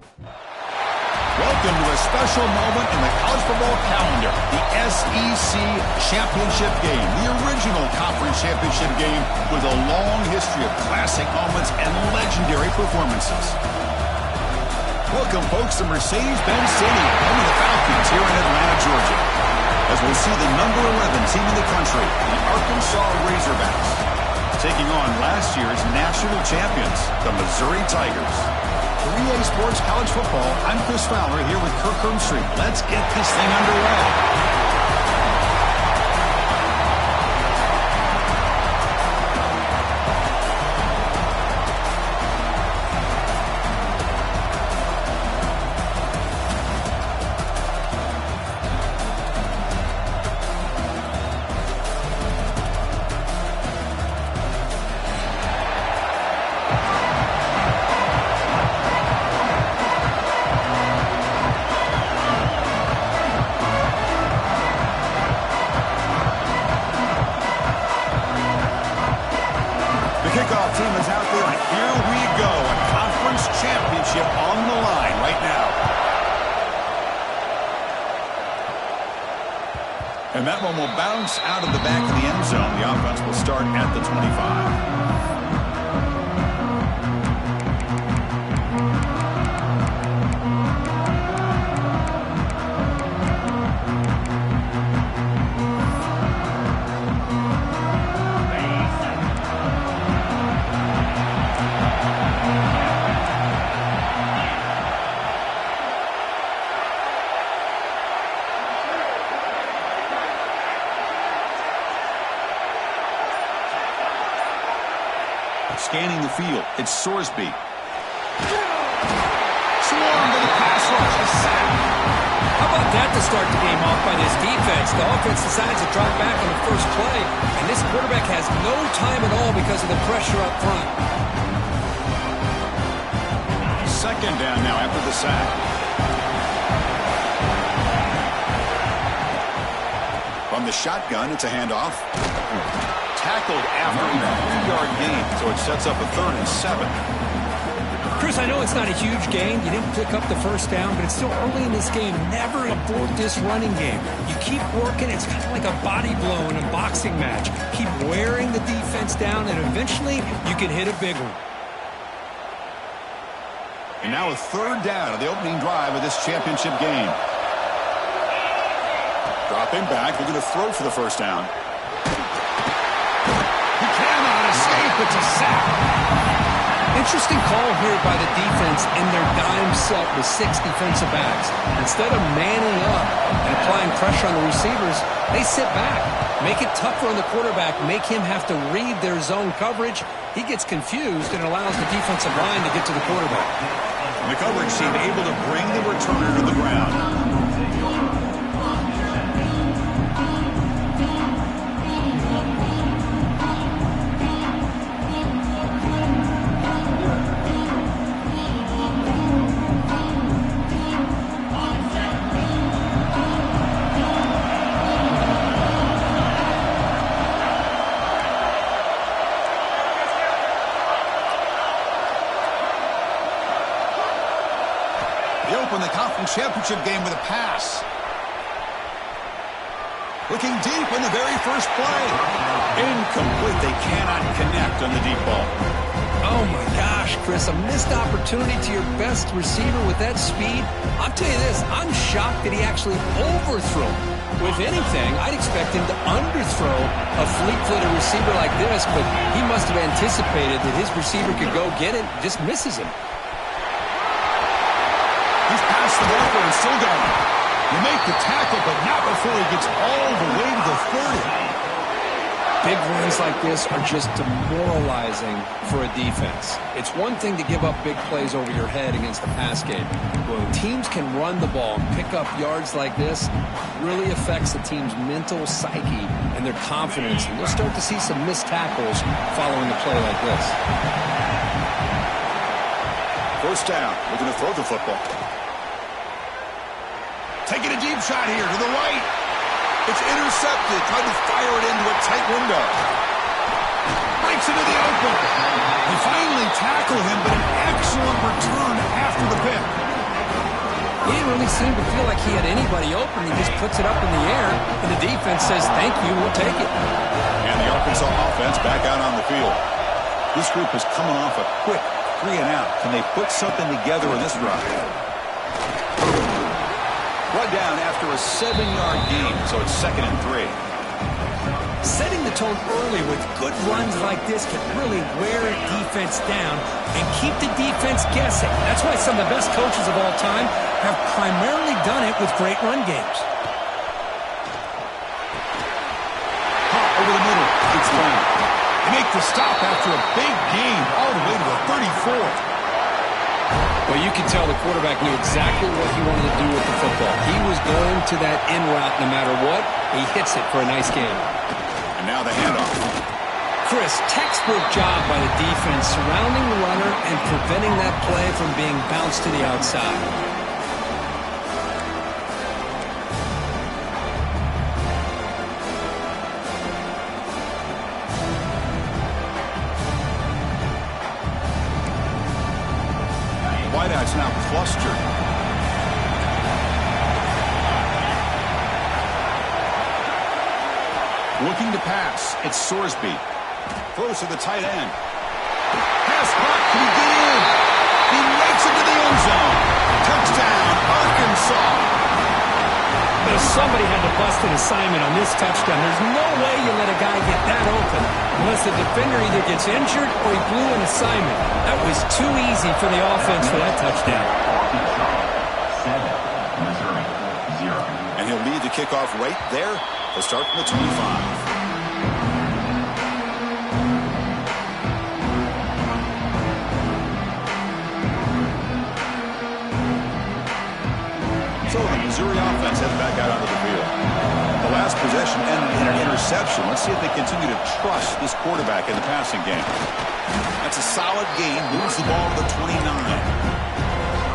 Welcome to a special moment in the college football calendar, the SEC Championship Game, the original conference championship game with a long history of classic moments and legendary performances. Welcome, folks, to Mercedes-Benz Stadium, home of the Falcons here in Atlanta, Georgia, as we'll see the number 11 team in the country, the Arkansas Razorbacks, taking on last year's national champions, the Missouri Tigers. 3A Sports College Football, I'm Chris Fowler here with Kirk Herbstreit. Let's get this thing underway. Kickoff team is out there, and here we go. A conference championship on the line right now. And that one will bounce out of the back of the end zone. The offense will start at the 25. Scanning the field, it's Sorsby. Swarm to the pass rush, a sack. How about that to start the game off by this defense? The offense decides to drop back on the first play, and this quarterback has no time at all because of the pressure up front. Second down now after the sack. From the shotgun, it's a handoff. Tackled after a 3-yard gain, so it sets up a 3rd and 7. Chris, I know it's not a huge gain. You didn't pick up the first down, but it's still early in this game. Never abort this running game. You keep working. It's kind of like a body blow in a boxing match. Keep wearing the defense down, and eventually you can hit a big one. And now a 3rd down of the opening drive of this championship game. Dropping back, looking to throw for the first down. It's a sack. Interesting call here by the defense in their dime set with 6 defensive backs. Instead of manning up and applying pressure on the receivers, they sit back, make it tougher on the quarterback, make him have to read their zone coverage. He gets confused and allows the defensive line to get to the quarterback. And the coverage team able to bring the returner to the ground. They open the conference championship game with a pass. Looking deep in the very first play. Incomplete. They cannot connect on the deep ball. Oh, my gosh, Chris. A missed opportunity to your best receiver with that speed. I'll tell you this. I'm shocked that he actually overthrew. If anything, I'd expect him to underthrow a fleet-footed receiver like this, but he must have anticipated that his receiver could go get it, just misses him. He's past the marker and still going. You make the tackle, but not before he gets all the way to the 30. Big runs like this are just demoralizing for a defense. It's one thing to give up big plays over your head against the pass game. When teams can run the ball and pick up yards like this, it really affects the team's mental psyche and their confidence. And you'll start to see some missed tackles following a play like this. First down. Looking to throw the football. Taking a deep shot here to the right. It's intercepted. Trying to fire it into a tight window. Breaks into the open. They finally tackle him, but an excellent return after the pick. He didn't really seem to feel like he had anybody open. He just puts it up in the air, and the defense says, thank you, we'll take it. And the Arkansas offense back out on the field. This group is coming off a quick 3-and-out. Can they put something together in this drive? Brought down after a 7-yard gain, so it's 2nd and 3. Setting the tone early with good runs like this can really wear a defense down and keep the defense guessing. That's why some of the best coaches of all time have primarily done it with great run games. Hot over the middle. It's down. They make the stop after a big gain all the way to the 34. Well, you can tell the quarterback knew exactly what he wanted to do with the football. He was going to that in route no matter what. He hits it for a nice gain. And now the handoff. Chris, textbook job by the defense surrounding the runner and preventing that play from being bounced to the outside. Wideouts now clustered. Looking to pass. It's Sorsby. Throws to the tight end. Pass block. Can he get in? He makes it to the end zone. Touchdown, Arkansas. But if somebody had to bust an assignment on this touchdown, there's no way you let a guy get that open unless the defender either gets injured or he blew an assignment. That was too easy for the offense for that touchdown. 7, Missouri, 0. And he'll lead the kickoff right there. They'll start from the 25. So the Missouri offense heads back out onto the field. The last possession ended in an interception. Let's see if they continue to trust this quarterback in the passing game. That's a solid game. Moves the ball to the 29.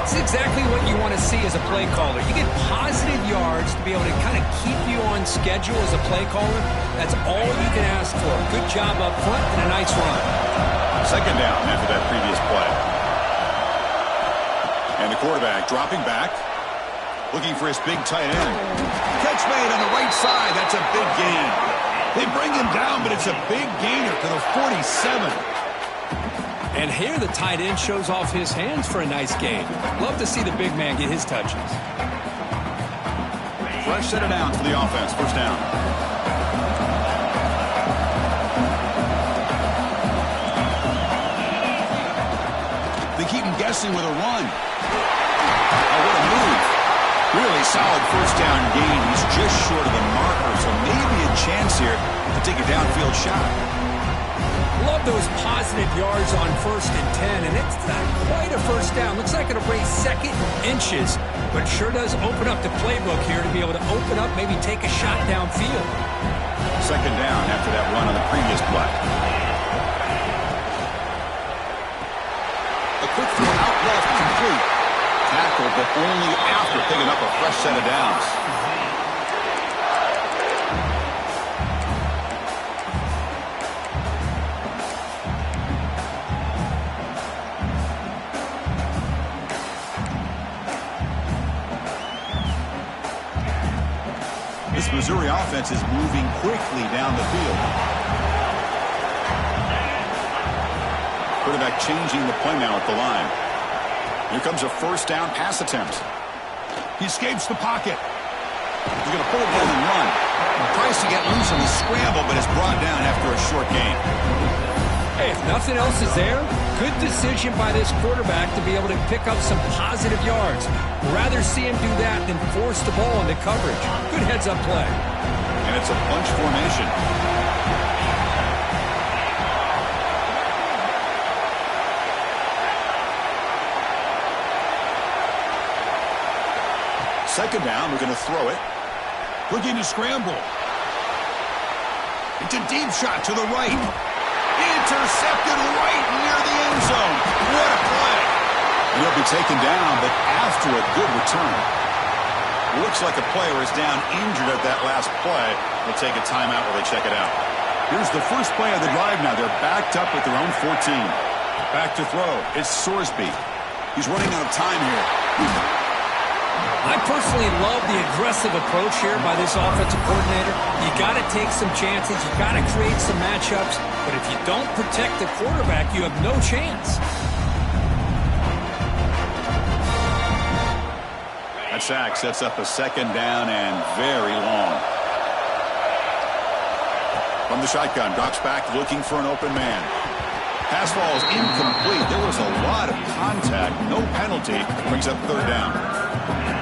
It's exactly what you want to see as a play caller. You get positive yards to be able to kind of keep you on schedule as a play caller. That's all you can ask for. Good job up front and a nice run. 2nd down after that previous play. And the quarterback dropping back. Looking for his big tight end. Catch made on the right side. That's a big gain. They bring him down, but it's a big gainer to the 47. And here the tight end shows off his hands for a nice gain. Love to see the big man get his touches. Fresh set of downs for the offense. 1st down. They keep him guessing with a run. Oh, what a move. Really solid 1st down gain. He's just short of the marker, so maybe a chance here to take a downfield shot. Love those positive yards on 1st and 10, and it's not quite a 1st down. Looks like it'll raise 2nd inches, but sure does open up the playbook here to be able to open up, maybe take a shot downfield. 2nd down after that run on the previous play. A quick throw out left, complete. Tackled, but only after picking up a fresh set of downs. This Missouri offense is moving quickly down the field. Quarterback changing the play now at the line. Here comes a 1st down pass attempt. He escapes the pocket. He's going to pull it down and run. Tries to get loose on the scramble, but is brought down after a short gain. Hey, if nothing else is there, good decision by this quarterback to be able to pick up some positive yards. Rather see him do that than force the ball into coverage. Good heads-up play. And it's a bunch formation. Second down, we're going to throw it. Looking to scramble. It's a deep shot to the right. Intercepted right near the end zone. What a play. And he'll be taken down, but after a good return. Looks like a player is down injured at that last play. They'll take a timeout while they check it out. Here's the first play of the drive now. They're backed up at their own 14. Back to throw. It's Sorsby. He's running out of time here. I personally love the aggressive approach here by this offensive coordinator. You got to take some chances. You got to create some matchups. But if you don't protect the quarterback, you have no chance. That sack sets up a second down and very long. From the shotgun, drops back looking for an open man. Pass ball is incomplete. There was a lot of contact. No penalty. Brings up third down.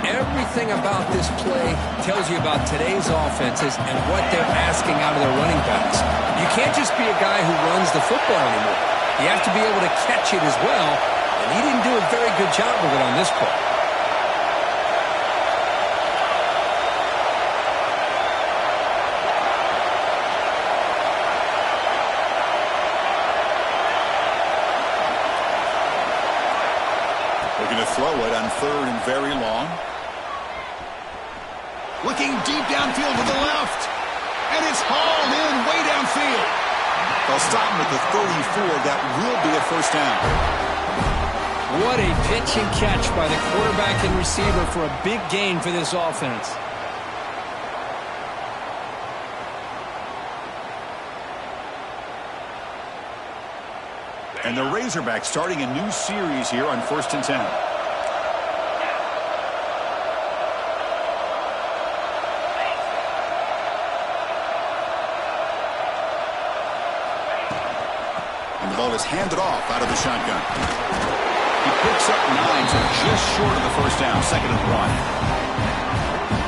Everything about this play tells you about today's offenses and what they're asking out of their running backs. You can't just be a guy who runs the football anymore. You have to be able to catch it as well, and he didn't do a very good job of it on this play. Looking to throw it on third and very long. Looking deep downfield to the left. And it's hauled in way downfield. They'll stop him at the 34. That will be a first down. What a pitch and catch by the quarterback and receiver for a big gain for this offense. And the Razorbacks starting a new series here on 1st and 10. And the ball is handed off out of the shotgun. He picks up 9, so just short of the first down, 2nd and 1.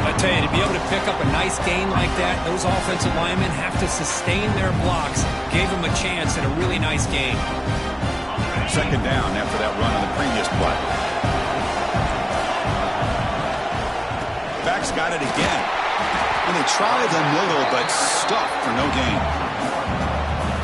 I tell you, to be able to pick up a nice gain like that, those offensive linemen have to sustain their blocks. Gave them a chance at a really nice gain. 2nd down after that run on the previous play. Backs got it again. And they try the middle, but stuffed for no gain.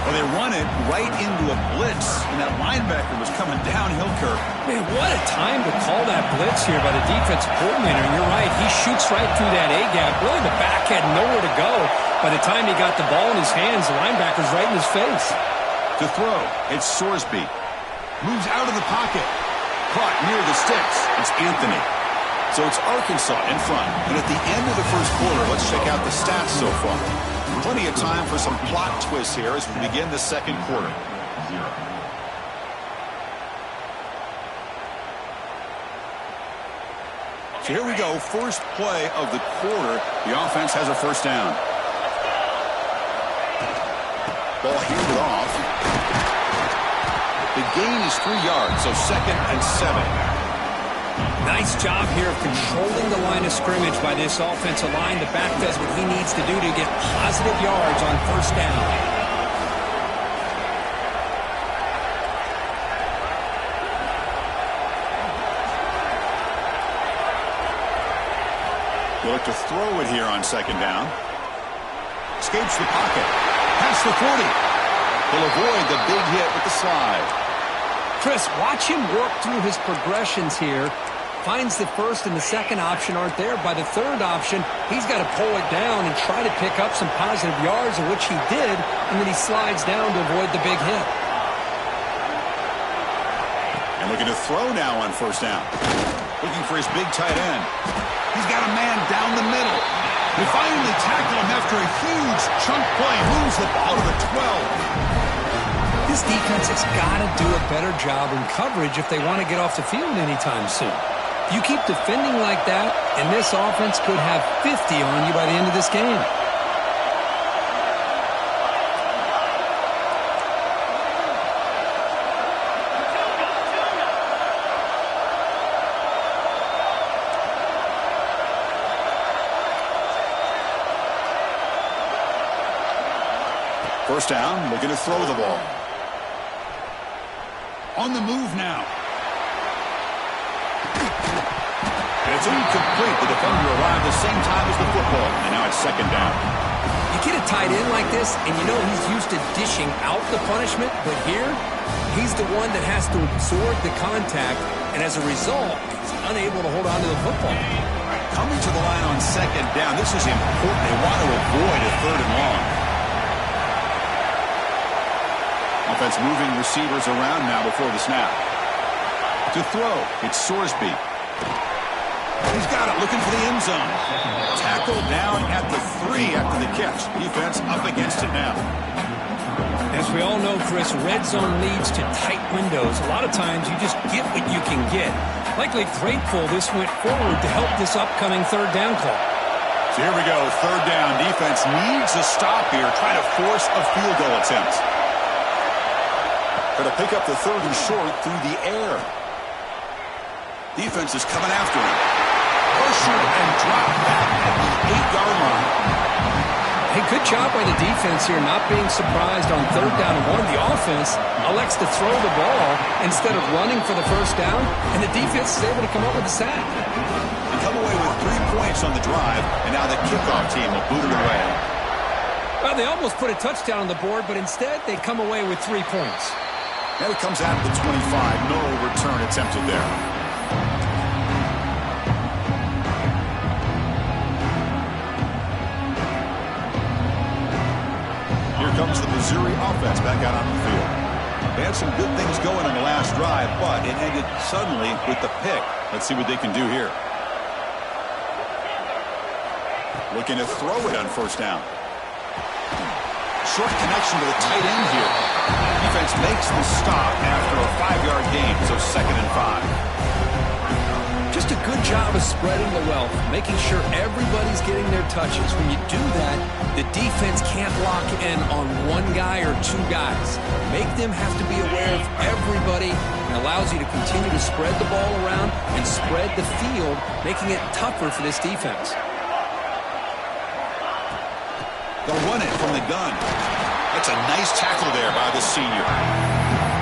Well, they run it right into a blitz, and that linebacker was coming downhill, Kirk. Man, what a time to call that blitz here by the defensive coordinator. And you're right, he shoots right through that A-gap. Really, the back had nowhere to go. By the time he got the ball in his hands, the linebacker's right in his face. To throw, it's Sorsby. Moves out of the pocket. Caught near the sticks. It's Anthony. So it's Arkansas in front. And at the end of the first quarter, let's check out the stats so far. Plenty of time for some plot twists here as we begin the second quarter. 0. So here we go. First play of the quarter. The offense has a first down. Ball handed off. The gain is 3 yards, so 2nd and 7. Nice job here of controlling the line of scrimmage by this offensive line. The back does what he needs to do to get positive yards on first down. They look to throw it here on 2nd down. Escapes the pocket. Past the 40. He'll avoid the big hit with the slide. Chris, watch him work through his progressions here. Finds the first and the second option aren't there. By the third option, he's got to pull it down and try to pick up some positive yards, of which he did, and then he slides down to avoid the big hit. And looking to throw now on first down. Looking for his big tight end. He's got a man down the middle. They finally tackle him after a huge chunk play. Moves the ball to the 12. This defense has got to do a better job in coverage if they want to get off the field anytime soon. You keep defending like that, and this offense could have 50 on you by the end of this game. First down, looking to throw the ball. On the move now. And it's incomplete. The defender arrived the same time as the football. And now it's 2nd down. You get a tight end like this, and you know he's used to dishing out the punishment, but here, he's the one that has to absorb the contact, and as a result, he's unable to hold on to the football. Coming to the line on 2nd down, this is important. They want to avoid a 3rd and long. Offense moving receivers around now before the snap. To throw, it's Sorsby. He's got it, looking for the end zone. Tackled down at the 3 after the catch. Defense up against it now. As we all know, Chris, red zone leads to tight windows. A lot of times you just get what you can get. Likely grateful this went forward to help this upcoming third down call. So here we go, third down. Defense needs a stop here, trying to force a field goal attempt. Going to pick up the third and short through the air. Defense is coming after him. Pusher and drop back at the 8-yard line. Hey, good job by the defense here, not being surprised on third down and 1. The offense elects to throw the ball instead of running for the first down, and the defense is able to come up with a sack. They come away with 3 points on the drive, and now the kickoff team will boot it away. Well, they almost put a touchdown on the board, but instead they come away with 3 points. Now it comes out of the 25. No return attempted there. Here comes the Missouri offense back out on the field. They had some good things going on the last drive, but it ended suddenly with the pick. Let's see what they can do here. Looking to throw it on first down. Short connection to the tight end here. Defense makes the stop after a 5-yard gain, so 2nd and 5. Just a good job of spreading the wealth, making sure everybody's getting their touches. When you do that, the defense can't lock in on one guy or 2 guys. Make them have to be aware of everybody, and allows you to continue to spread the ball around and spread the field, making it tougher for this defense. They'll run it from the gun. That's a nice tackle there by the senior.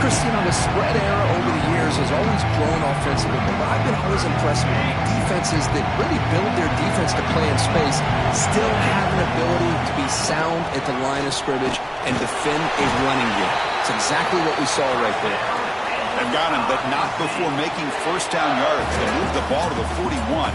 Christian, the spread era over the years has always grown offensively, but I've been always impressed with defenses that really build their defense to play in space, still have an ability to be sound at the line of scrimmage and defend a running game. It's exactly what we saw right there. They've got him, but not before making first down yards. They move the ball to the 41.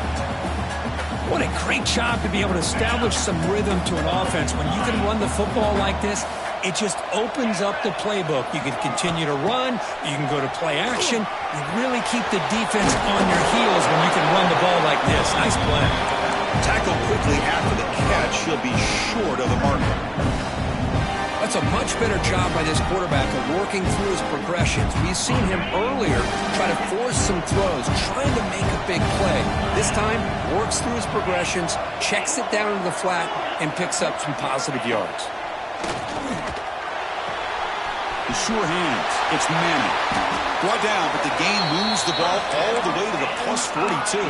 What a great job to be able to establish some rhythm to an offense. When you can run the football like this, it just opens up the playbook. You can continue to run. You can go to play action. You really keep the defense on your heels when you can run the ball like this. Nice play. Tackled quickly after the catch. He'll be short of the marker. That's a much better job by this quarterback of working through his progressions. We've seen him earlier try to force some throws, trying to make a big play. This time, works through his progressions, checks it down to the flat, and picks up some positive yards. The sure hands. It's Manning. Brought down, but the gain moves the ball all the way to the plus 42.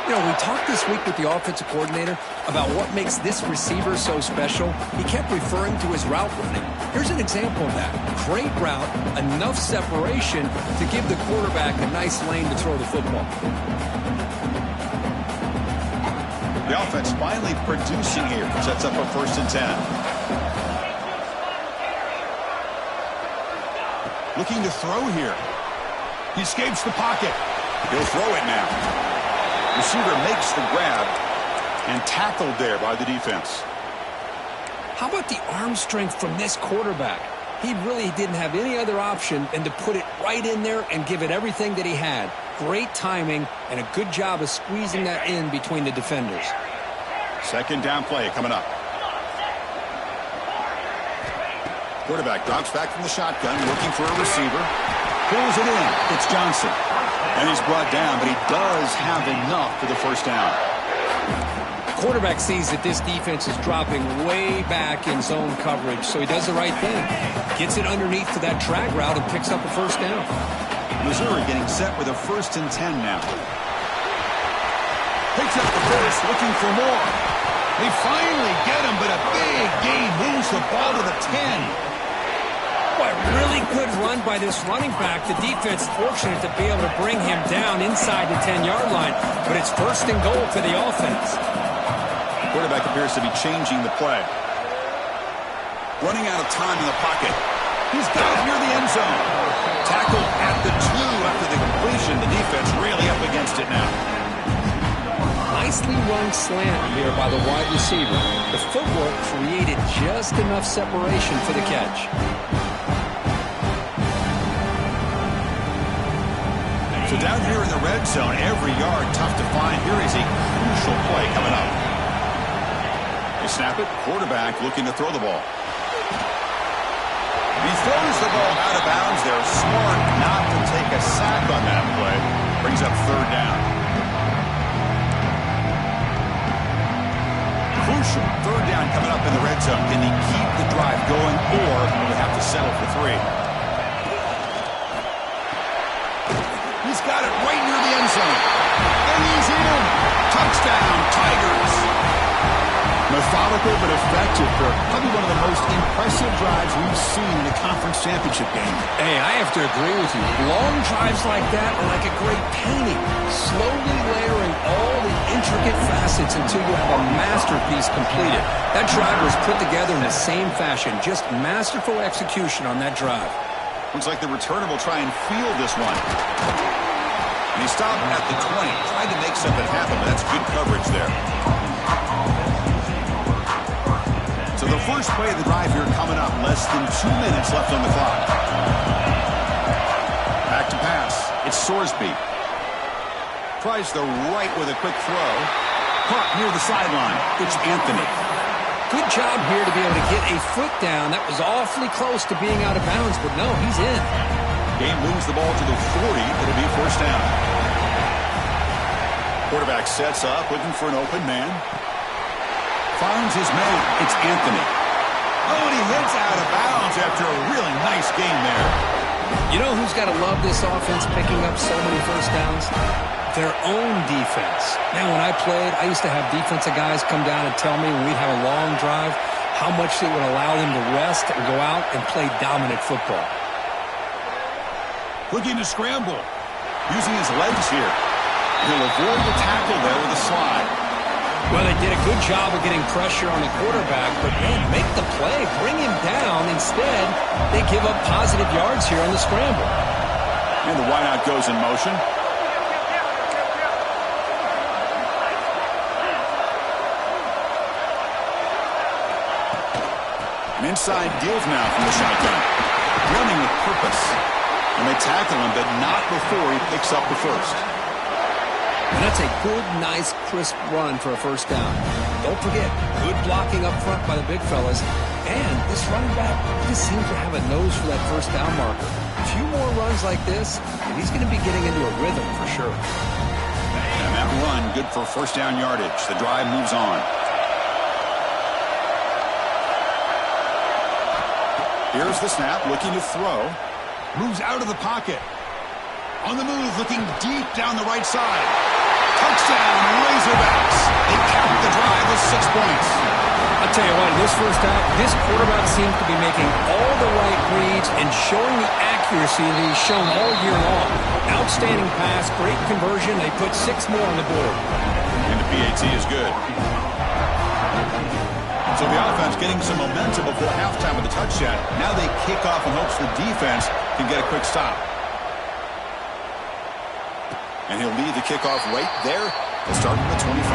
You know, we talked this week with the offensive coordinator about what makes this receiver so special. He kept referring to his route running. Here's an example of that. Great route, enough separation to give the quarterback a nice lane to throw the football. The offense finally producing here. Sets up a 1st and 10. Looking to throw here. He escapes the pocket. He'll throw it now. Receiver makes the grab and tackled there by the defense. How about the arm strength from this quarterback? He really didn't have any other option than to put it right in there and give it everything that he had. Great timing and a good job of squeezing that in between the defenders. 2nd down play coming up. Quarterback drops back from the shotgun, looking for a receiver. Pulls it in. It's Johnson. And he's brought down, but he does have enough for the 1st down. Quarterback sees that this defense is dropping way back in zone coverage, so he does the right thing. Gets it underneath to that drag route and picks up a 1st down. Missouri getting set with a 1st and 10 now. Picks up the first, looking for more. They finally get him, but a big gain moves the ball to the 10. Boy, really good run by this running back. The defense fortunate to be able to bring him down inside the 10-yard line, but it's 1st and goal for the offense. Quarterback appears to be changing the play. Running out of time in the pocket. He's got it near the end zone. Tackled at the 2 after the completion. The defense really up against it now. Nicely run slant here by the wide receiver. The footwork created just enough separation for the catch. So So down here in the red zone, every yard tough to find. Here is a crucial play coming up. They snap it. Quarterback looking to throw the ball. He throws the ball out of bounds. They're smart not to take a sack on that play. Brings up third down. Crucial third down coming up in the red zone. Can he keep the drive going, or will they have to settle for 3? He's got it right near the end zone. And he's in. Touchdown, Tigers. Methodical but effective for probably one of the most impressive drives we've seen in a conference championship game. Hey, I have to agree with you. Long drives like that are like a great painting, slowly layering all the intricate facets until you have a masterpiece completed. That drive was put together in the same fashion, just masterful execution on that drive. Looks like the returner will try and field this one. And he stopped at the 20, trying to make something happen, but that's good coverage there. So the first play of the drive here coming up. Less than 2 minutes left on the clock. Back to pass. It's Sorsby. Tries the right with a quick throw. Caught near the sideline. It's Anthony. Good job here to be able to get a foot down. That was awfully close to being out of bounds, but no, he's in. Game moves the ball to the 40. It'll be first down. Quarterback sets up, looking for an open man. Finds his man. It's Anthony. Oh, and he hits out of bounds after a really nice game there. You know who's got to love this offense picking up so many first downs? Their own defense. Man, when I played, I used to have defensive guys come down and tell me when we'd have a long drive how much it would allow them to rest and go out and play dominant football. Looking to scramble. Using his legs here. He'll avoid the tackle there with a slide. Well, they did a good job of getting pressure on the quarterback, but man, make the play, bring him down. Instead, they give up positive yards here on the scramble. And the wideout goes in motion. An inside deals now from the shotgun. Running with purpose. And they tackle him, but not before he picks up the first. And that's a good, nice, crisp run for a first down. Don't forget, good blocking up front by the big fellas. And this running back just seems to have a nose for that first down marker. A few more runs like this, and he's going to be getting into a rhythm for sure. And that run, good for first down yardage. The drive moves on. Here's the snap, looking to throw. Moves out of the pocket. On the move, looking deep down the right side. Touchdown, Razorbacks. They cap the drive with 6 points. I'll tell you what, in this first half, this quarterback seems to be making all the right reads and showing the accuracy that he's shown all year long. Outstanding pass, great conversion. They put 6 more on the board. And the PAT is good. So the offense getting some momentum before halftime with the touchdown. Now they kick off in hopes the defense can get a quick stop. And he'll lead the kickoff right there. They'll start at the 25.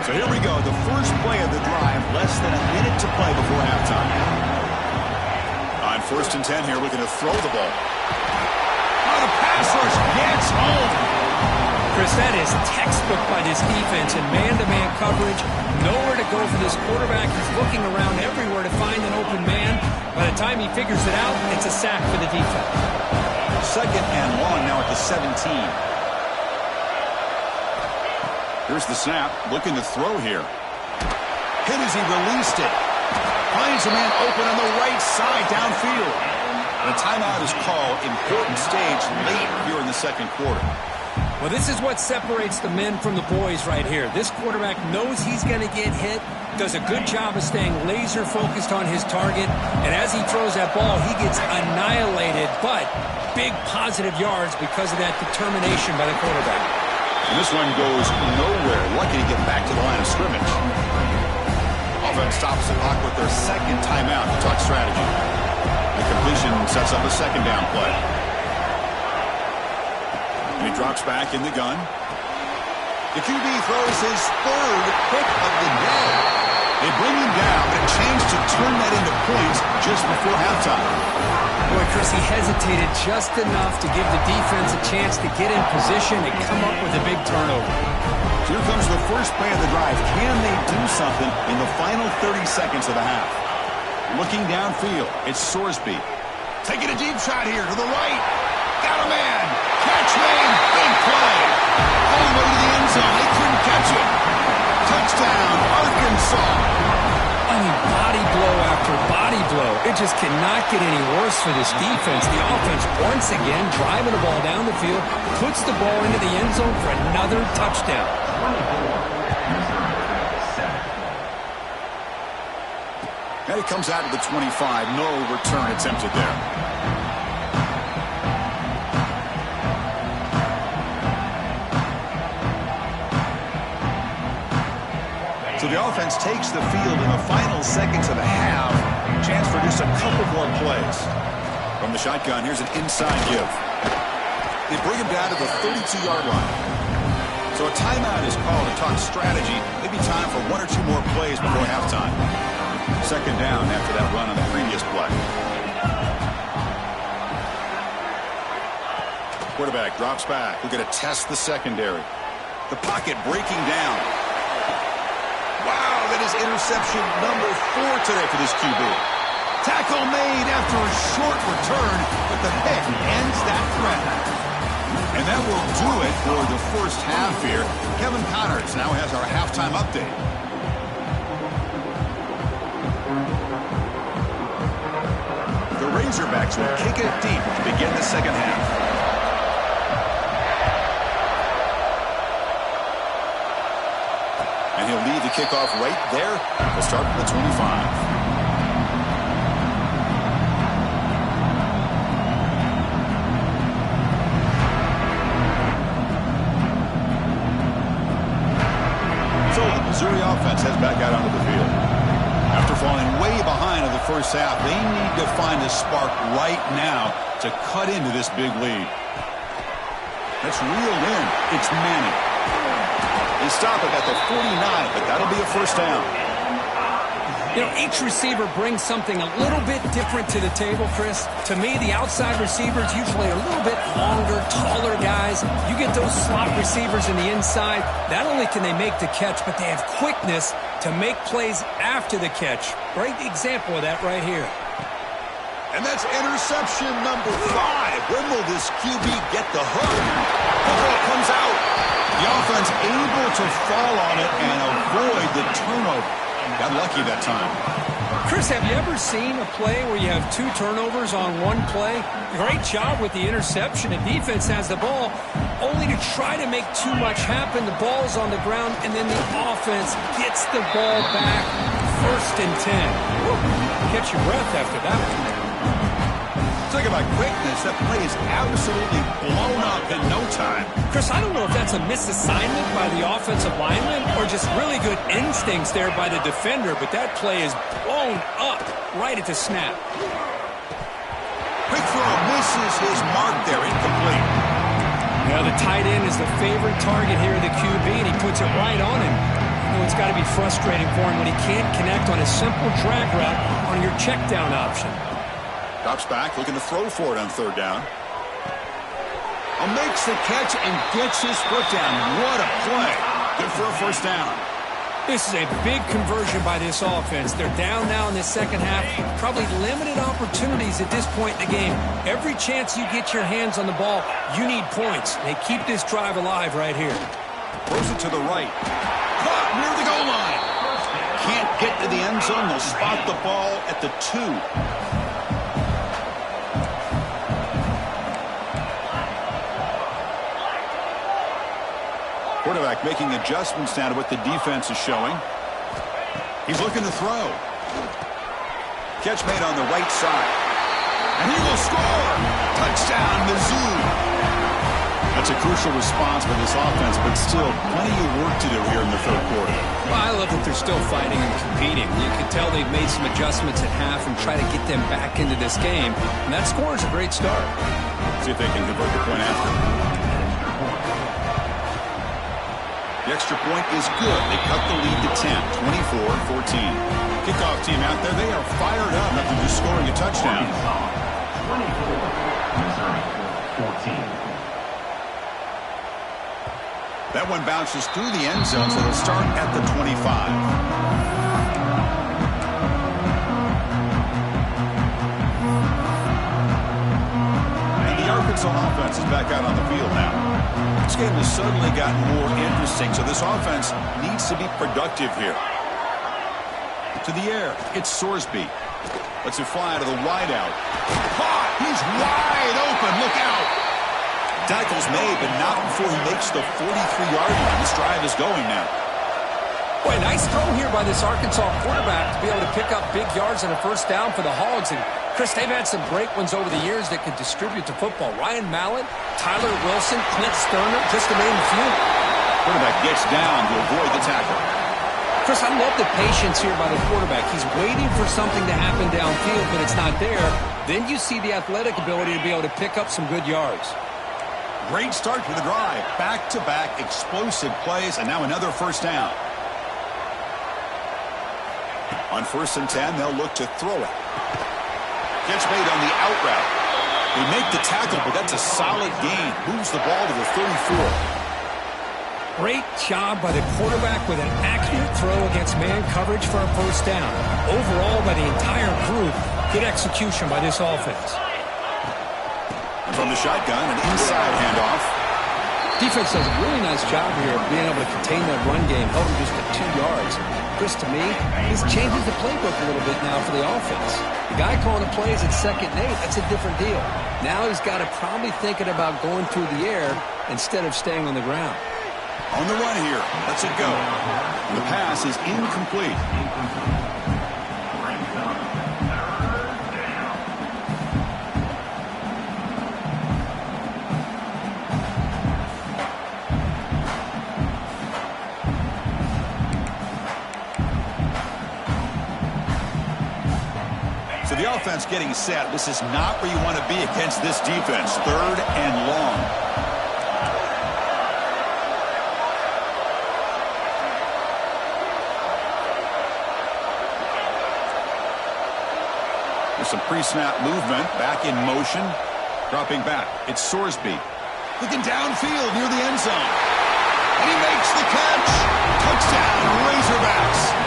So here we go. The first play of the drive. Less than a minute to play before halftime. On 1st and 10 here, looking to throw the ball. Oh, the pass rush gets home. Chris, that is textbook by this defense in man-to-man coverage. Nowhere to go for this quarterback. He's looking around everywhere to find an open man. By the time he figures it out, it's a sack for the defense. 2nd and long now at the 17. Here's the snap. Looking to throw here. Hit as he released it. Finds a man open on the right side downfield. And a timeout is called. Important stage late here in the 2nd quarter. Well, this is what separates the men from the boys right here. This quarterback knows he's going to get hit, does a good job of staying laser focused on his target, and as he throws that ball, he gets annihilated, but big positive yards because of that determination by the quarterback. And this one goes nowhere. Lucky to get back to the line of scrimmage. Offense stops the clock with their 2nd timeout to talk strategy. The completion sets up a 2nd down play. And he drops back in the gun. The QB throws his third pick of the day. They bring him down, but a chance to turn that into points just before halftime. Boy, Chris, he hesitated just enough to give the defense a chance to get in position and come up with a big turnover. Here comes the first play of the drive. Can they do something in the final 30 seconds of the half? Looking downfield, it's Sorsby. Taking a deep shot here to the right. Got a man. Catch made. Big play. All the way to the end zone. They couldn't catch it. Touchdown, Arkansas. I mean, body blow after body blow. It just cannot get any worse for this defense. The offense, once again, driving the ball down the field, puts the ball into the end zone for another touchdown. And it comes out to the 25. No return attempted there. So the offense takes the field in the final seconds of the half. Chance for just a couple more plays. From the shotgun, here's an inside give. They bring him down to the 32-yard line. So a timeout is called to talk strategy. Maybe time for one or two more plays before halftime. Second down after that run on the previous play. Quarterback drops back. We're going to test the secondary. The pocket breaking down. Wow, that is interception number 4 today for this QB. Tackle made after a short return, but the pick ends that threat. And that will do it for the first half here. Kevin Connors now has our halftime update. The Razorbacks will kick it deep to begin the second half. And he'll lead the kickoff right there. We'll start from the 25. So the Missouri offense heads back out onto the field. After falling way behind in the first half, they need to find a spark right now to cut into this big lead. That's reeled in. It's Manning. They stop it at the 49, but that'll be a first down. You know, each receiver brings something a little bit different to the table, Chris. To me, the outside receivers usually a little bit longer, taller guys. You get those slot receivers in the inside. Not only can they make the catch, but they have quickness to make plays after the catch. Great example of that right here. And that's interception number 5. When will this QB get the hook? The ball comes out. The offense able to fall on it and avoid the turnover. Got lucky that time. Chris, have you ever seen a play where you have 2 turnovers on one play? Great job with the interception. The defense has the ball, only to try to make too much happen. The ball's on the ground, and then the offense gets the ball back. 1st and 10. Woo. Catch your breath after that one. Talk about quickness. That play is absolutely blown up in no time. Chris, I don't know if that's a misassignment by the offensive lineman or just really good instincts there by the defender, but that play is blown up right at the snap. Quick throw misses his mark there, incomplete. Now the tight end is the favorite target here of the QB, and he puts it right on him. You know, it's got to be frustrating for him when he can't connect on a simple drag route on your check down option. Drops back, looking to throw for it on 3rd down. Makes the catch and gets his foot down. What a play. Good for a first down. This is a big conversion by this offense. They're down now in the second half. Probably limited opportunities at this point in the game. Every chance you get your hands on the ball, you need points. They keep this drive alive right here. Throws it to the right. Caught near the goal line. Can't get to the end zone. They'll spot the ball at the 2. Quarterback making adjustments now to what the defense is showing. He's looking to throw. Catch made on the right side. And he will score. Touchdown, Mizzou. That's a crucial response for this offense, but still plenty of work to do here in the 3rd quarter. Well, I love that they're still fighting and competing. You can tell they've made some adjustments at half and try to get them back into this game. And that score is a great start. See if they can convert the point after. The extra point is good. They cut the lead to 10, 24-14. Kickoff team out there, they are fired up after just scoring a touchdown. 24, Missouri 14. That one bounces through the end zone, so they'll start at the 25. Arkansas offense is back out on the field now. This game has suddenly gotten more interesting, so this offense needs to be productive here. To the air, it's Sorsby. Lets it fly to the wideout. Caught! He's wide open. Look out! Tackle's made, but not before he makes the 43-yard line. This drive is going now. Boy, nice throw here by this Arkansas quarterback to be able to pick up big yards and a first down for the Hogs. And Chris, they've had some great ones over the years that could distribute the football. Ryan Mallett, Tyler Wilson, Clint Sterner, just to name a few. Quarterback gets down to avoid the tackle. Chris, I love the patience here by the quarterback. He's waiting for something to happen downfield, but it's not there. Then you see the athletic ability to be able to pick up some good yards. Great start to the drive. Back-to-back explosive plays, and now another first down. On 1st and 10, they'll look to throw it. Gets made on the out route. They make the tackle, but that's a solid gain. Moves the ball to the 34. Great job by the quarterback with an accurate throw against man coverage for a first down. Overall, by the entire group, good execution by this offense. And from the shotgun, an inside handoff. Defense does a really nice job here of being able to contain that run game, held him just to 2 yards. Chris, to me, this changes the playbook a little bit now for the offense. The guy calling the plays at 2nd and 8, that's a different deal. Now he's got to probably thinking about going through the air instead of staying on the ground. On the run here, lets it go. The pass is incomplete. So the offense getting set. This is not where you want to be against this defense. 3rd and long. There's some pre-snap movement. Back in motion. Dropping back. It's Sorsby. Looking downfield near the end zone. And he makes the catch. Touchdown, Razorbacks.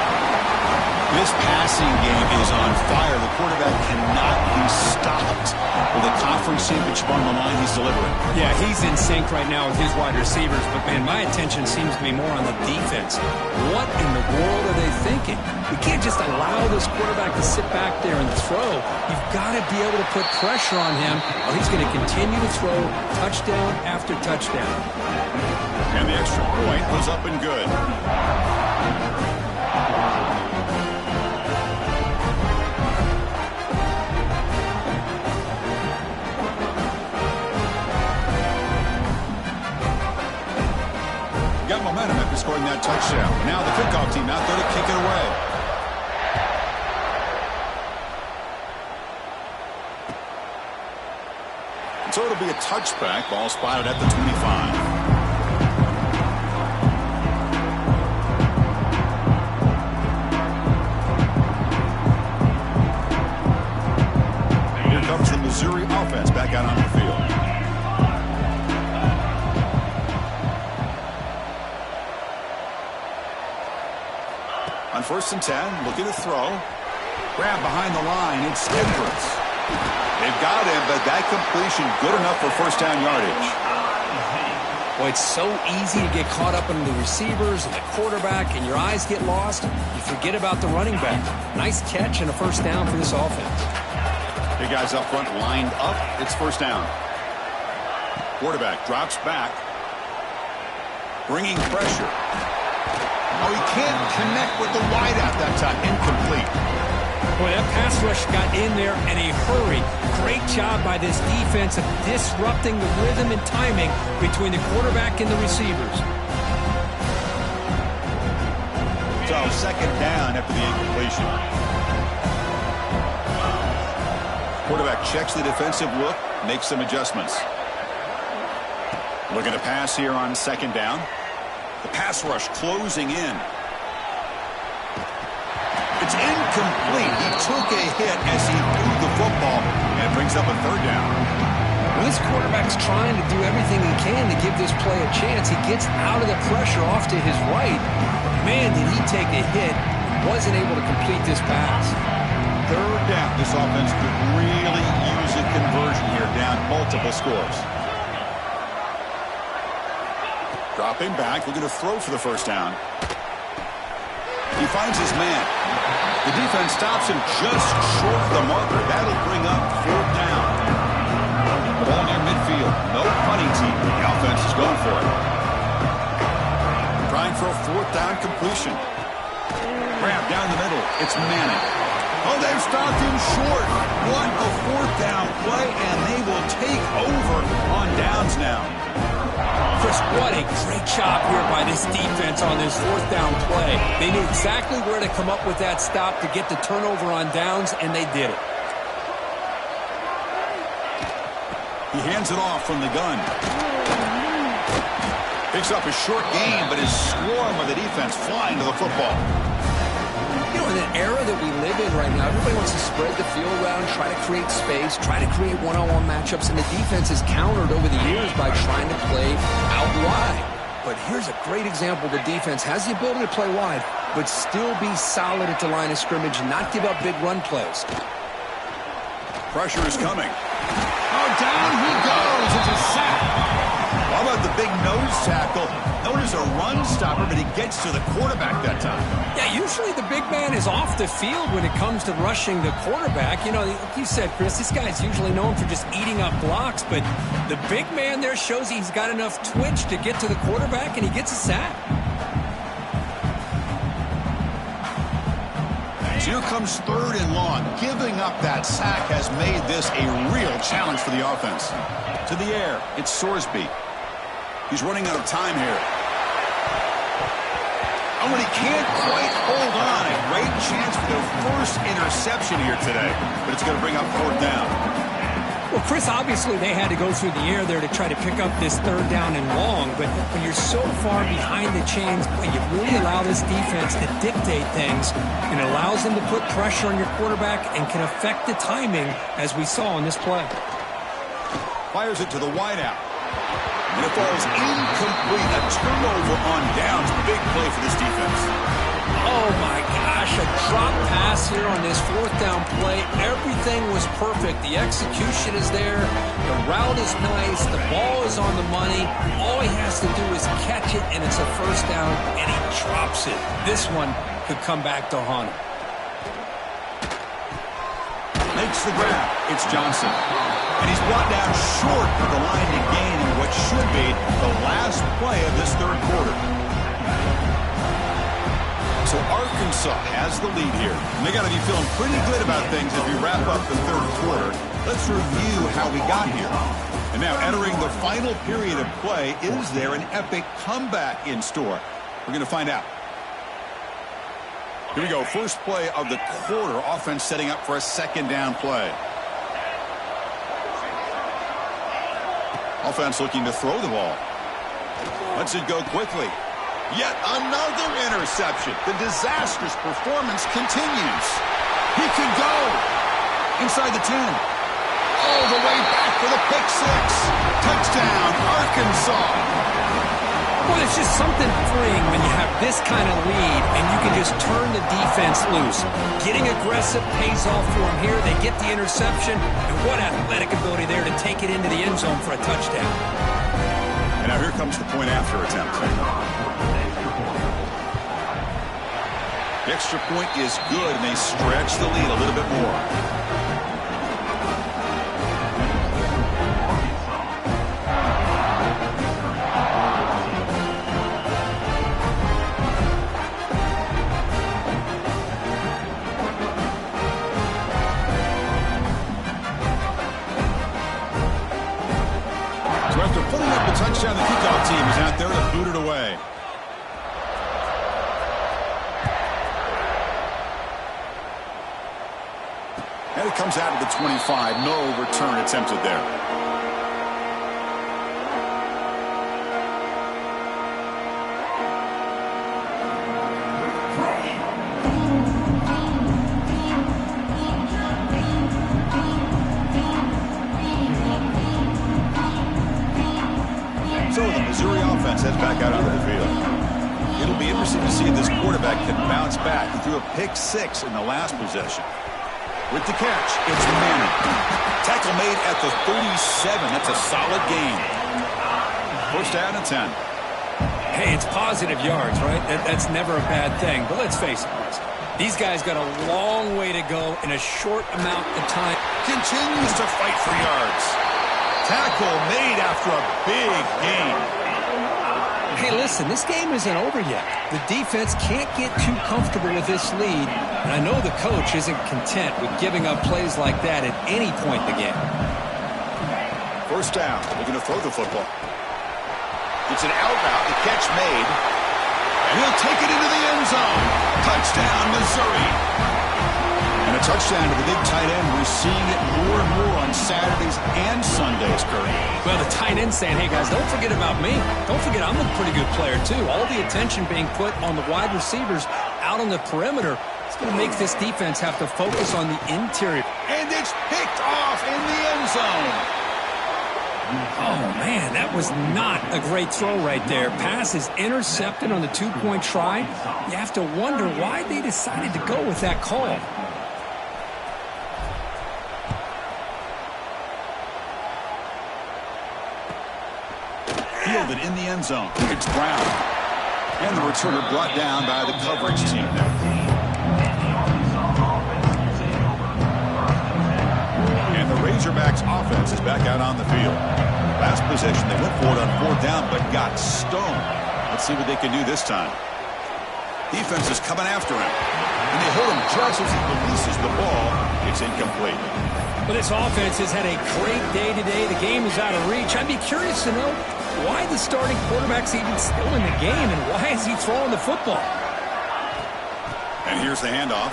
This passing game is on fire. The quarterback cannot be stopped. With a conference championship on the line, he's delivering. Yeah, he's in sync right now with his wide receivers. But, man, my attention seems to be more on the defense. What in the world are they thinking? You can't just allow this quarterback to sit back there and throw. You've got to be able to put pressure on him, or he's going to continue to throw touchdown after touchdown. And the extra point was up and good. Got momentum after scoring that touchdown. Now the kickoff team out there to kick it away. And so it'll be a touchback. Ball spotted at the 25. Here comes the Missouri offense back out on the field. On 1st and 10, looking to throw. Grab behind the line, it's Edwards. They've got him, but that completion good enough for first down yardage. Boy, it's so easy to get caught up in the receivers and the quarterback, and your eyes get lost. You forget about the running back. Nice catch and a first down for this offense. Big guys up front lined up. It's first down. Quarterback drops back. Bringing pressure. Oh, he can't connect with the wideout that time. Incomplete. Boy, that pass rush got in there in a hurry. Great job by this defense of disrupting the rhythm and timing between the quarterback and the receivers. So, 2nd down after the incompletion. Quarterback checks the defensive look, makes some adjustments. Looking to pass here on 2nd down. The pass rush closing in. It's incomplete. He took a hit as he threw the football and brings up a third down. Well, this quarterback's trying to do everything he can to give this play a chance. He gets out of the pressure off to his right. But man, did he take a hit. Wasn't able to complete this pass. Third down. This offense could really use a conversion here, down multiple scores. Dropping back, looking to throw for the first down. He finds his man. The defense stops him just short of the marker. That'll bring up fourth down. Ball near midfield. No punting team. The offense is going for it. Trying for a fourth down completion. Grab down the middle. It's Manning. Oh, they've stopped him short. What a fourth down play, and they will take over on downs now. Chris, what a great job here by this defense on this fourth down play. They knew exactly where to come up with that stop to get the turnover on downs, and they did it. He hands it off from the gun. Picks up a short gain, but his swarm of the defense flying to the football. You know, in an era that we live in right now, everybody wants to spread the field around, try to create space, try to create one-on-one matchups, and the defense is countered over the years by trying to play out wide. But here's a great example. The defense has the ability to play wide, but still be solid at the line of scrimmage and not give up big run plays. Pressure is coming. Oh, down he goes. It's a sack. How about the big nose tackle? Known as a run stopper, but he gets to the quarterback that time. Yeah, usually the big man is off the field when it comes to rushing the quarterback. You know, like you said, Chris, this guy's usually known for just eating up blocks, but the big man there shows he's got enough twitch to get to the quarterback, and he gets a sack. So here comes third and long. Giving up that sack has made this a real challenge for the offense. To the air, it's Sorsby. He's running out of time here. Oh, and he can't quite hold on. A great chance for their first interception here today, but it's going to bring up fourth down. Well, Chris, obviously they had to go through the air there to try to pick up this third down and long, but when you're so far behind the chains, boy, you really allow this defense to dictate things, and it allows them to put pressure on your quarterback and can affect the timing, as we saw in this play. Fires it to the wideout. And it falls incomplete. A turnover on downs. Big play for this defense. Oh, my gosh. A drop pass here on this fourth down play. Everything was perfect. The execution is there. The route is nice. The ball is on the money. All he has to do is catch it, and it's a first down, and he drops it. This one could come back to haunt him. Makes the grab. It's Johnson. And he's brought down short of the line to gain in what should be the last play of this third quarter. So Arkansas has the lead here. And they got to be feeling pretty good about things as we wrap up the third quarter. Let's review how we got here. And now entering the final period of play, is there an epic comeback in store? We're going to find out. Here we go. First play of the quarter. Offense setting up for a second down play. Offense looking to throw the ball. Lets it go quickly. Yet another interception. The disastrous performance continues. He could go inside the 10. All the way back for the pick six. Touchdown, Arkansas. Well, it's just something freeing when you have this kind of lead and you can just turn the defense loose. Getting aggressive pays off for them here. They get the interception, and what athletic ability there to take it into the end zone for a touchdown. And now here comes the point after attempt. The extra point is good, and they stretch the lead a little bit more. After putting up the touchdown, the kickoff team is out there to boot it away. And it comes out of the 25. No return attempted there. offense heads back out onto the field. It'll be interesting to see if this quarterback can bounce back. He threw a pick-6 in the last possession. With the catch, it's Manning. Tackle made at the 37. That's a solid gain. First down and 10. Hey, it's positive yards, right? That's never a bad thing. But let's face it, these guys got a long way to go in a short amount of time. Continues to fight for yards. Tackle made after a big gain. Hey, listen, this game isn't over yet. The defense can't get too comfortable with this lead, and I know the coach isn't content with giving up plays like that at any point in the game. First down. Looking to throw the football. It's an out route. The catch made. And he'll take it into the end zone. Touchdown, Missouri. And a touchdown to the big tight end. We're seeing it more and more on Saturdays and Sundays, Curry. Well, the tight end saying, hey, guys, don't forget about me. Don't forget I'm a pretty good player, too. All the attention being put on the wide receivers out on the perimeter. It's going to make this defense have to focus on the interior. And it's picked off in the end zone. Oh, man, that was not a great throw right there. Pass is intercepted on the two-point try. You have to wonder why they decided to go with that call. Fielded in the end zone. It's Brown. And the returner brought down by the coverage team there. And the Razorbacks offense is back out on the field. Last possession, they went for it on fourth down, but got stoned. Let's see what they can do this time. Defense is coming after him. And they hold him just as he releases the ball. It's incomplete. But this offense has had a great day today. The game is out of reach. I'd be curious to know why the starting quarterback's even still in the game, and why is he throwing the football? And here's the handoff.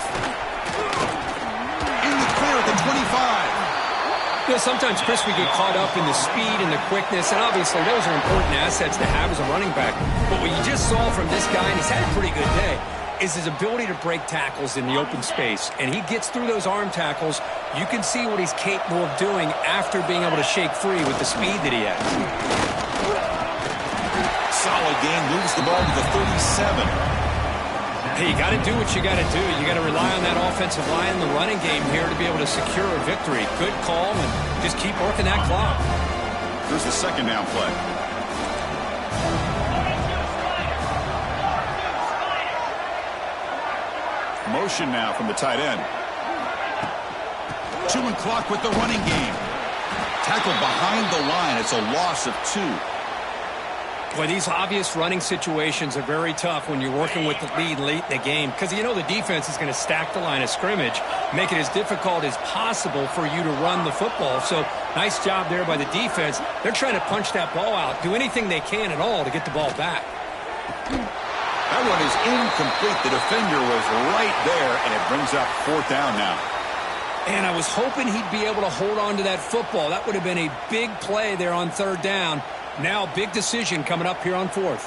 In the clear at the 25. You know, sometimes, Chris, we get caught up in the speed and the quickness, and obviously those are important assets to have as a running back. But what you just saw from this guy, and he's had a pretty good day, is his ability to break tackles in the open space. And he gets through those arm tackles. You can see what he's capable of doing after being able to shake free with the speed that he has. Solid game, moves the ball to the 37. Hey, you got to do what you got to do. You got to rely on that offensive line in the running game here to be able to secure a victory. Good call, and just keep working that clock. Here's the second down play. Motion now from the tight end. Chewing clock with the running game. Tackled behind the line. It's a loss of 2. Boy, these obvious running situations are very tough when you're working with the lead late in the game, because you know the defense is going to stack the line of scrimmage, make it as difficult as possible for you to run the football. So nice job there by the defense. They're trying to punch that ball out, do anything they can at all to get the ball back. That one is incomplete. The defender was right there, and it brings up fourth down now. And I was hoping he'd be able to hold on to that football. That would have been a big play there on third down. Now, big decision coming up here on fourth.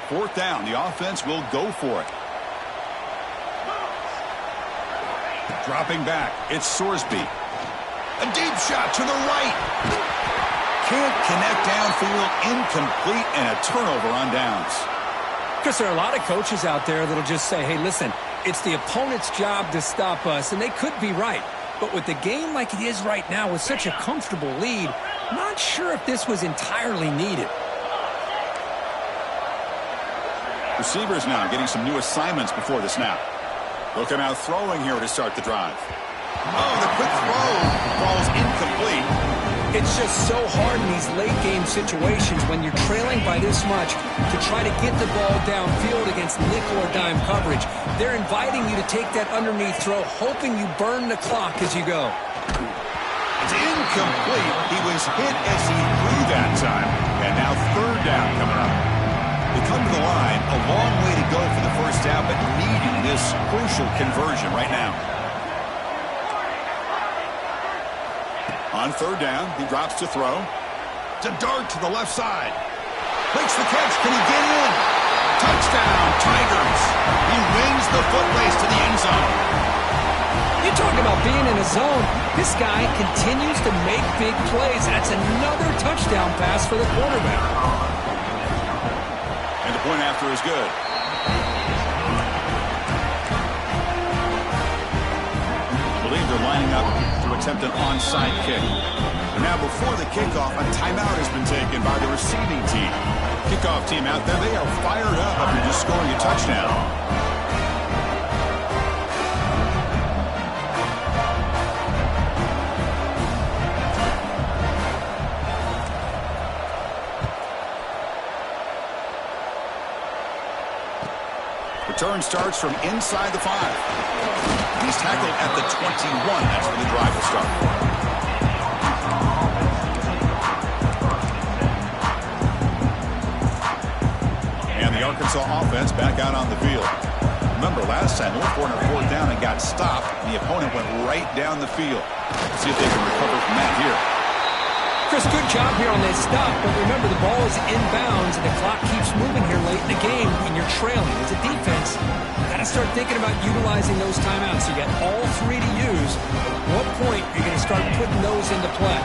Fourth down. The offense will go for it. Dropping back. It's Sorsby. A deep shot to the right. Can't connect downfield. Incomplete, and a turnover on downs. Because there are a lot of coaches out there that'll just say, hey, listen, it's the opponent's job to stop us, and they could be right. But with the game like it is right now with such a comfortable lead, not sure if this was entirely needed. Receivers now getting some new assignments before the snap. Looking out throwing here to start the drive. Oh, the quick throw falls incomplete. It's just so hard in these late game situations when you're trailing by this much to try to get the ball downfield against nickel or dime coverage. They're inviting you to take that underneath throw, hoping you burn the clock as you go. It's incomplete. He was hit as he threw that time. And now third down coming up. They come to the line, a long way to go for the first down, but needing this crucial conversion right now. On third down, he drops to throw. It's a dart to the left side. Makes the catch. Can he get in? Touchdown, Tigers. He wins the foot race to the end zone. You talk about being in a zone. This guy continues to make big plays. That's another touchdown pass for the quarterback. point after is good. I believe they're lining up to attempt an onside kick. And now before the kickoff, a timeout has been taken by the receiving team. Kickoff team out there, they are fired up after just scoring a touchdown. Return starts from inside the 5. He's tackled at the 21. That's where the drive will start. And the Arkansas offense back out on the field. Remember, last time, they were on a 4th down and got stopped. The opponent went right down the field. Let's see if they can recover from that here. Chris, good job here on that stop, but remember the ball is inbounds and the clock keeps moving here late in the game and you're trailing. As a defense, you got to start thinking about utilizing those timeouts. You got all 3 to use. At what point are you going to start putting those into play?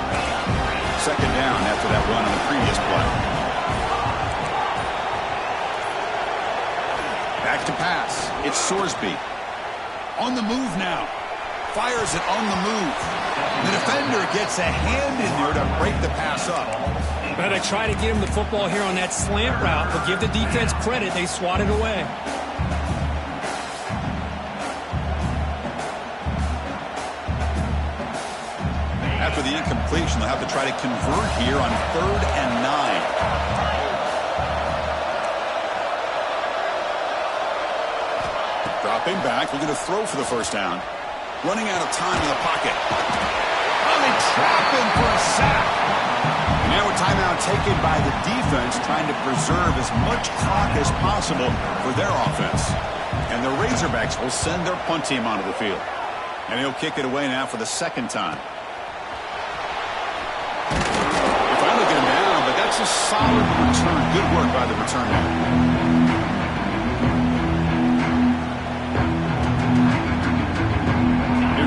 2nd down after that run on the previous play. Back to pass. It's Sorsby. On the move now. Fires it on the move. The defender gets a hand in there to break the pass up. But I try to get him the football here on that slant route, but give the defense credit. They swatted away. After the incompletion, they'll have to try to convert here on 3rd and 9. Dropping back, looking to throw for the 1st down. Running out of time in the pocket. Oh, they trap him for a sack. Now a timeout taken by the defense, trying to preserve as much clock as possible for their offense. And the Razorbacks will send their punt team onto the field. And he'll kick it away now for the 2nd time. They finally get him down, but that's a solid return. Good work by the return man.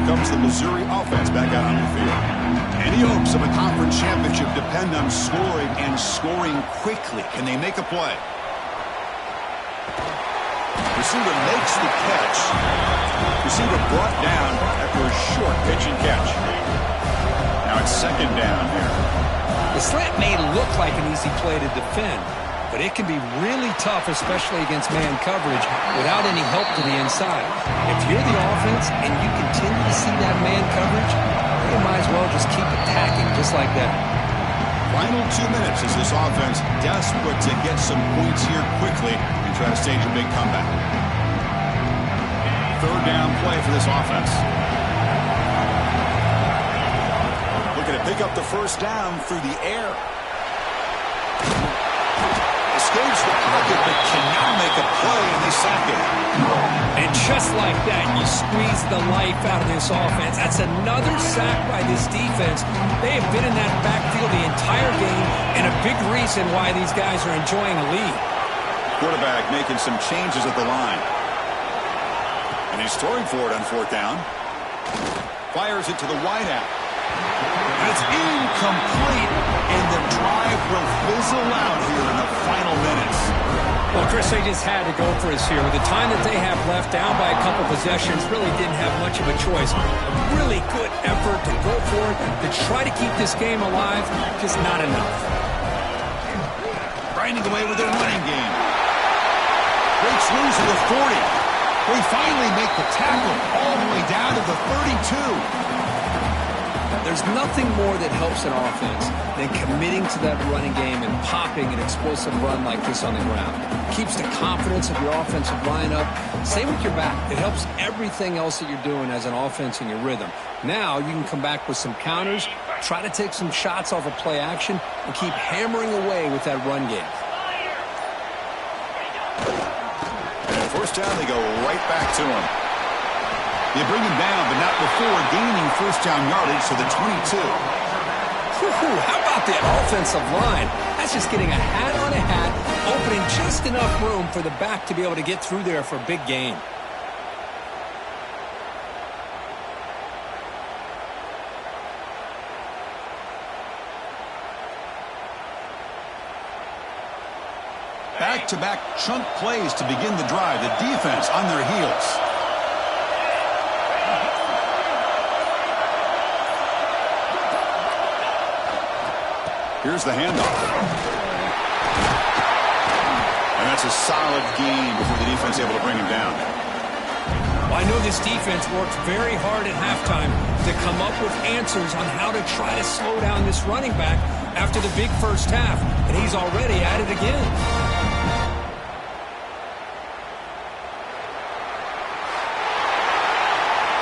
Comes the Missouri offense back out on the field. Any hopes of a conference championship depend on scoring and scoring quickly. Can they make a play? Receiver makes the catch. Receiver brought down after a short pitch and catch. Now it's 2nd down here. The slant may look like an easy play to defend, but it can be really tough, especially against man coverage, without any help to the inside. If you're the offense and you continue to see that man coverage, you might as well just keep attacking just like that. Final 2 minutes as this offense desperate to get some points here quickly and try to stage a big comeback. 3rd down play for this offense. Looking to pick up the 1st down through the air. Escapes the pocket, but cannot make a play, and they sack it. And just like that, you squeeze the life out of this offense. That's another sack by this defense. They have been in that backfield the entire game, and a big reason why these guys are enjoying a lead. Quarterback making some changes at the line. And he's throwing for it on 4th down. Fires it to the wideout. And it's incomplete, and the drive will fizzle out here in the final minutes. Well, Chris, they just had to go for us here. With the time that they have left, down by a couple possessions, really didn't have much of a choice. A really good effort to go for it, to try to keep this game alive, just not enough. Grinding away with their running game. Breaks loose at the 40. They finally make the tackle all the way down to the 32. There's nothing more that helps an offense than committing to that running game and popping an explosive run like this on the ground. Keeps the confidence of your offensive line up. Same with your back. It helps everything else that you're doing as an offense in your rhythm. Now you can come back with some counters, try to take some shots off of play action, and keep hammering away with that run game. And 1st down, they go right back to him. They bring him down, but not before gaining 1st down yardage to the 22. How about that offensive line? That's just getting a hat on a hat, opening just enough room for the back to be able to get through there for a big gain. Back-to-back chunk plays to begin the drive. The defense on their heels. Here's the handoff. And that's a solid gain before the defense able to bring him down. Well, I know this defense worked very hard at halftime to come up with answers on how to try to slow down this running back after the big first half, and he's already at it again.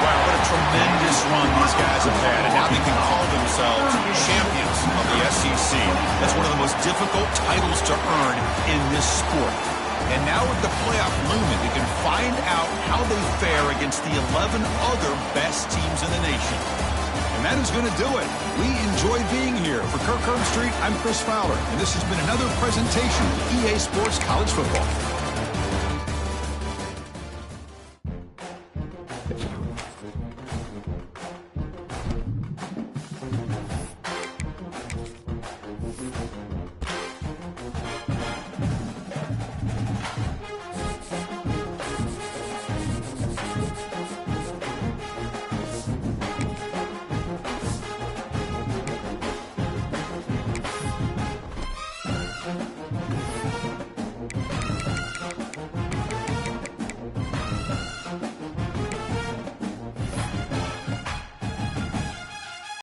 Wow, what a tremendous run these guys have had, and now they can call themselves champions of the SEC. That's one of the most difficult titles to earn in this sport. And now with the playoff looming, they can find out how they fare against the 11 other best teams in the nation. And that is going to do it. We enjoyed being here. For Kirk Street, I'm Chris Fowler, and this has been another presentation of EA Sports College Football.